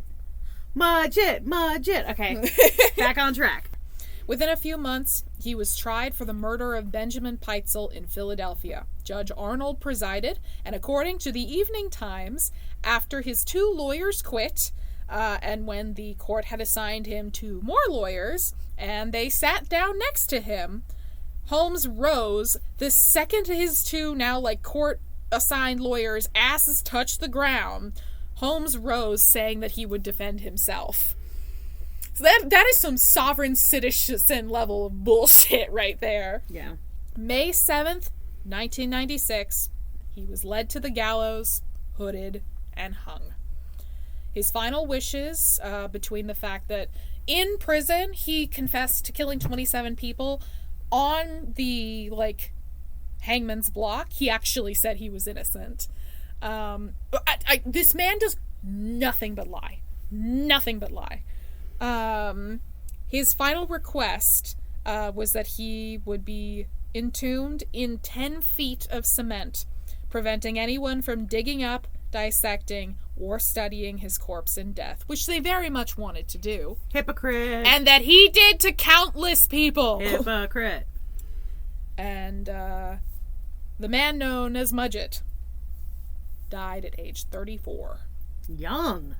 Okay, back on track. Within a few months, he was tried for the murder of Benjamin Peitzel in Philadelphia. Judge Arnold presided, and according to the Evening Times, after his 2 lawyers quit, and when the court had assigned him 2 more lawyers, and they sat down next to him, Holmes rose the second his 2 now, like, court-assigned lawyers' asses touched the ground. Holmes rose, saying that he would defend himself. So that is some sovereign citizen level of bullshit right there. Yeah. May 7th, 1996, he was led to the gallows, hooded, and hung. His final wishes, between the fact that in prison he confessed to killing 27 people, on the, hangman's block, he actually said he was innocent. This man does nothing but lie. Nothing but lie. His final request was that he would be entombed in 10 feet of cement, preventing anyone from digging up, dissecting, or studying his corpse in death, which they very much wanted to do. Hypocrite. And that he did to countless people. Hypocrite. And the man known as Mudgett died at age 34. Young.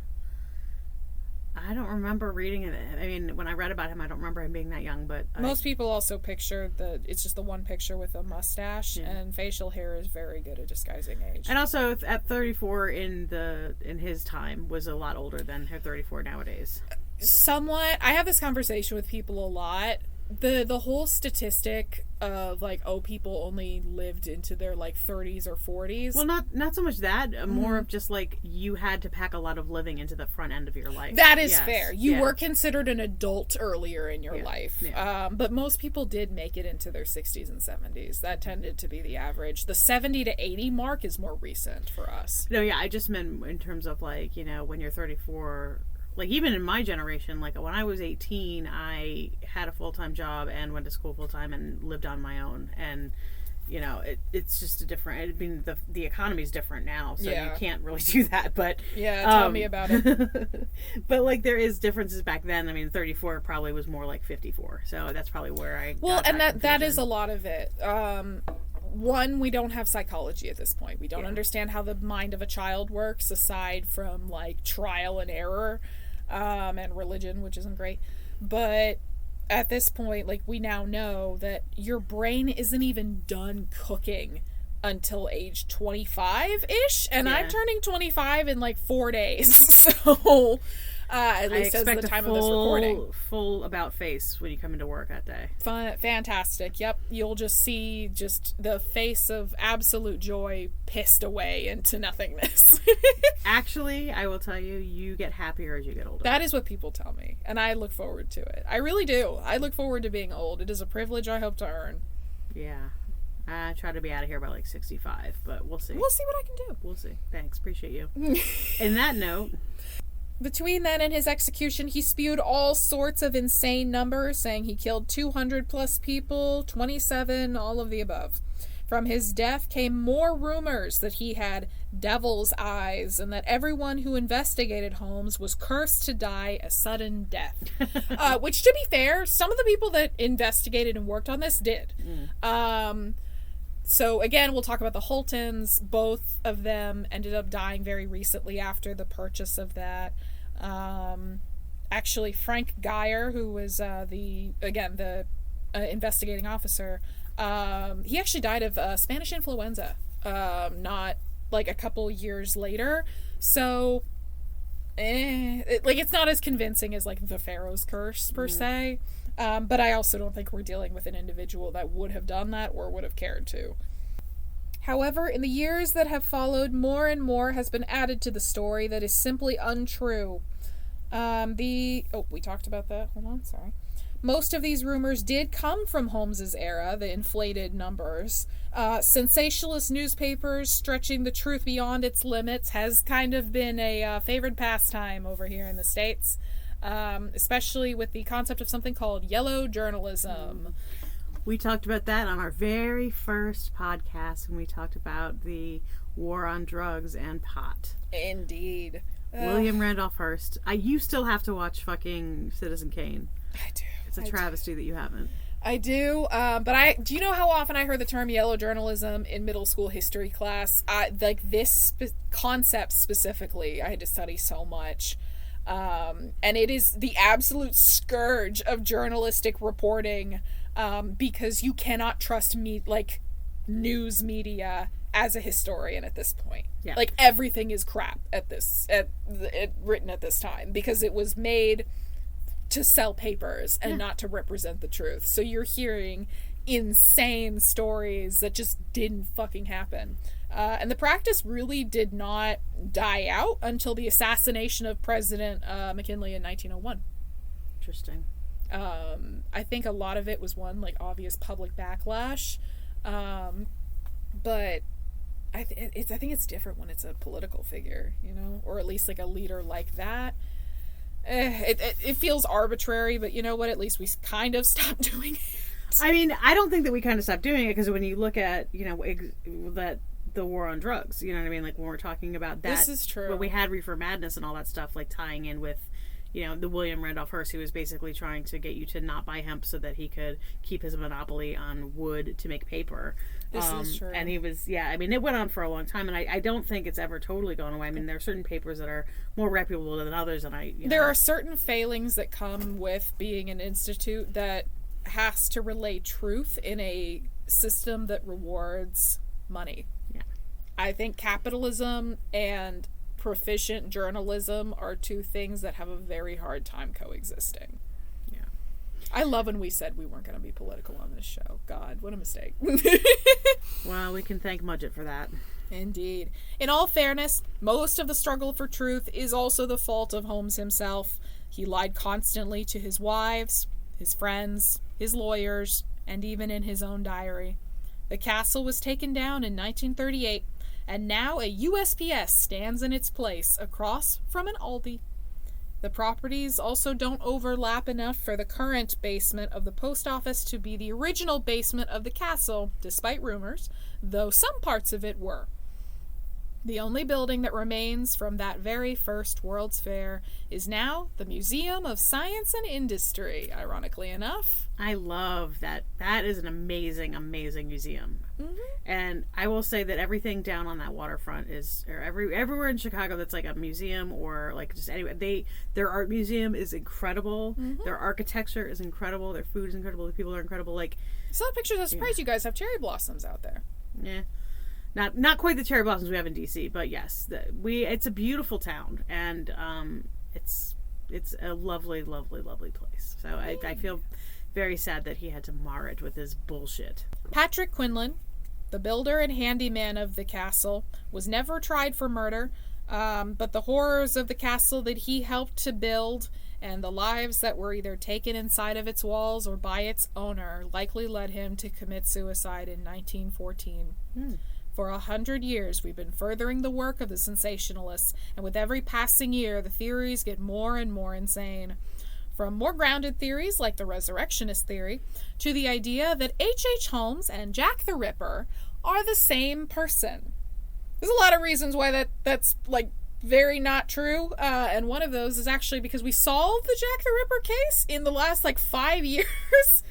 I don't remember reading it. I mean, when I read about him, I don't remember him being that young, but... Most people also picture it's just the one picture with a mustache, and facial hair is very good at disguising age. And also, at 34 in his time, was a lot older than her 34 nowadays. Somewhat. I have this conversation with people a lot. The whole statistic of people only lived into their 30s or 40s. Well, not so much that, more of just you had to pack a lot of living into the front end of your life. That is fair. You were considered an adult earlier in your life. Yeah. But most people did make it into their 60s and 70s. That tended to be the average. The 70 to 80 mark is more recent for us. No, yeah, I just meant in terms of when you're 34. Even in my generation, when I was 18, I had a full-time job and went to school full-time and lived on my own. And, it's just a different... I mean, the economy's different now, so you can't really do that. But tell me about it. But, there is differences back then. I mean, 34 probably was more like 54. So that's probably where I got and that confusion. is a lot of it. One, we don't have psychology at this point. We don't understand how the mind of a child works, aside from, trial and error. And religion, which isn't great. But at this point, we now know that your brain isn't even done cooking until age 25-ish. And I'm turning 25 in 4 days. So, at least as the time of this recording. Full about face when you come into work that day. Fantastic. Yep. You'll just see the face of absolute joy pissed away into nothingness. Actually, I will tell you, you get happier as you get older. That is what people tell me, and I look forward to it. I really do. I look forward to being old. It is a privilege I hope to earn. Yeah. I try to be out of here by 65, but we'll see. We'll see what I can do. We'll see. Thanks. Appreciate you. In that note... Between then and his execution, he spewed all sorts of insane numbers, saying he killed 200 plus people, 27, all of the above. From his death came more rumors that he had devil's eyes and that everyone who investigated Holmes was cursed to die a sudden death. Which, to be fair, some of the people that investigated and worked on this did. So, again, we'll talk about the Holtons. Both of them ended up dying very recently after the purchase of that. Actually, Frank Geyer, who was the investigating officer, he actually died of Spanish influenza, not a couple years later. So, it's not as convincing as the Pharaoh's curse per se. But I also don't think we're dealing with an individual that would have done that or would have cared to. However, in the years that have followed, more and more has been added to the story that is simply untrue. We talked about that. Hold on, sorry. Most of these rumors did come from Holmes's era, the inflated numbers. Sensationalist newspapers stretching the truth beyond its limits has kind of been a favored pastime over here in the States. Especially with the concept of something called yellow journalism. We talked about that on our very first podcast when we talked about the war on drugs and pot. Indeed. William Randolph Hearst. You still have to watch fucking Citizen Kane. I do. It's a travesty that you haven't. I do, but do you know how often I heard the term yellow journalism in middle school history class? This concept specifically, I had to study so much. And it is the absolute scourge of journalistic reporting, because you cannot trust news media as a historian at this point. Yeah. Everything is crap written at this time because it was made to sell papers and not to represent the truth. So you're hearing insane stories that just didn't fucking happen. And the practice really did not die out until the assassination of President McKinley in 1901. Interesting. I think a lot of it was one, like, obvious public backlash. But I think it's different when it's a political figure, you know, or at least like a leader like that. It feels arbitrary, but you know what? At least we kind of stopped doing it. I mean, I don't think that we kind of stopped doing it, because when you look at, you know, that the war on drugs, you know what I mean? Like, when we're talking about that. This is true. When we had Reefer Madness and all that stuff, like, tying in with, you know, the William Randolph Hearst, who was basically trying to get you to not buy hemp so that he could keep his monopoly on wood to make paper. This is true. And he was, yeah, I mean, it went on for a long time, and I don't think it's ever totally gone away. I mean, there are certain papers that are more reputable than others, and there are certain failings that come with being an institute that has to relay truth in a system that rewards money. Yeah. I think capitalism and proficient journalism are two things that have a very hard time coexisting. Yeah. I love when we said we weren't going to be political on this show. God, what a mistake. Well, we can thank Mudgett for that. Indeed. In all fairness, most of the struggle for truth is also the fault of Holmes himself. He lied constantly to his wives, his friends, his lawyers, and even in his own diary. The castle was taken down in 1938, and now a USPS stands in its place across from an Aldi. The properties also don't overlap enough for the current basement of the post office to be the original basement of the castle, despite rumors, though some parts of it were. The only building that remains from that very first World's Fair is now the Museum of Science and Industry, ironically enough. I love that. That is an amazing, amazing museum. Mm-hmm. And I will say that everything down on that waterfront is, or everywhere in Chicago that's like a museum or like just anyway, their art museum is incredible. Mm-hmm. Their architecture is incredible. Their food is incredible. The people are incredible. Like, I saw pictures. I was surprised you guys have cherry blossoms out there. yeah. Not quite the cherry blossoms we have in DC, but yes, it's a beautiful town, and it's a lovely, lovely, lovely place. So I feel very sad that he had to mar it with his bullshit. Patrick Quinlan, the builder and handyman of the castle, was never tried for murder, but the horrors of the castle that he helped to build and the lives that were either taken inside of its walls or by its owner likely led him to commit suicide in 1914. For 100 years, we've been furthering the work of the sensationalists, and with every passing year, the theories get more and more insane. From more grounded theories, like the resurrectionist theory, to the idea that H.H. Holmes and Jack the Ripper are the same person. There's a lot of reasons why that's, like, very not true, and one of those is actually because we solved the Jack the Ripper case in the last, 5 years.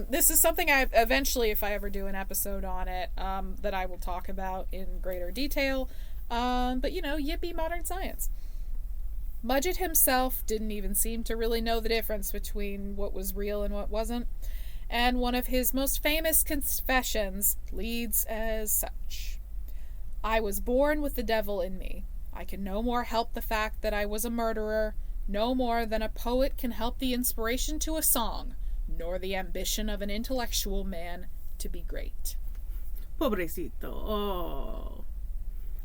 This is something I eventually, if I ever do an episode on it, that I will talk about in greater detail. But yippee modern science. Mudgett himself didn't even seem to really know the difference between what was real and what wasn't. And one of his most famous confessions leads as such. I was born with the devil in me. I can no more help the fact that I was a murderer, no more than a poet can help the inspiration to a song, nor the ambition of an intellectual man to be great. Pobrecito. Oh.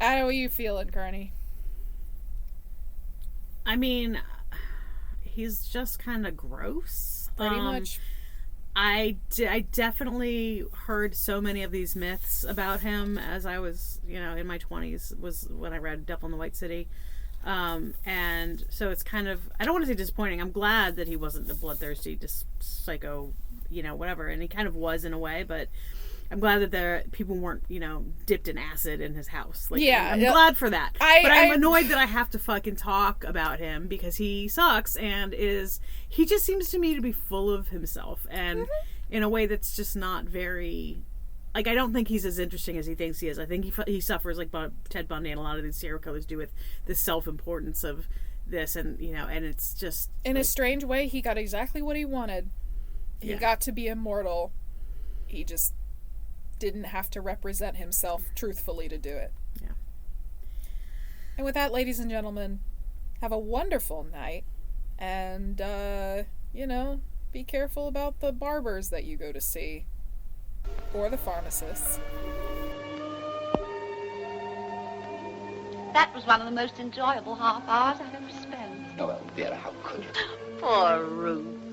How are you feeling, Kearney? I mean, he's just kind of gross. Pretty much. I definitely heard so many of these myths about him as I was, in my 20s, was when I read Devil in the White City. And so it's kind of, I don't want to say disappointing. I'm glad that he wasn't the bloodthirsty, just psycho, whatever. And he kind of was in a way, but I'm glad that people weren't, dipped in acid in his house. I'm glad for that. But I'm annoyed that I have to fucking talk about him because he sucks and he just seems to me to be full of himself and in a way that's just not very, I don't think he's as interesting as he thinks he is. I think he suffers like Ted Bundy and a lot of these serial killers do with the self-importance of this and, and it's just... In a strange way, he got exactly what he wanted. He got to be immortal. He just didn't have to represent himself truthfully to do it. Yeah. And with that, ladies and gentlemen, have a wonderful night. And, be careful about the barbers that you go to see. Or the pharmacists. That was one of the most enjoyable half hours I've ever spent. Oh, well, Vera, how could you? Poor Ruth.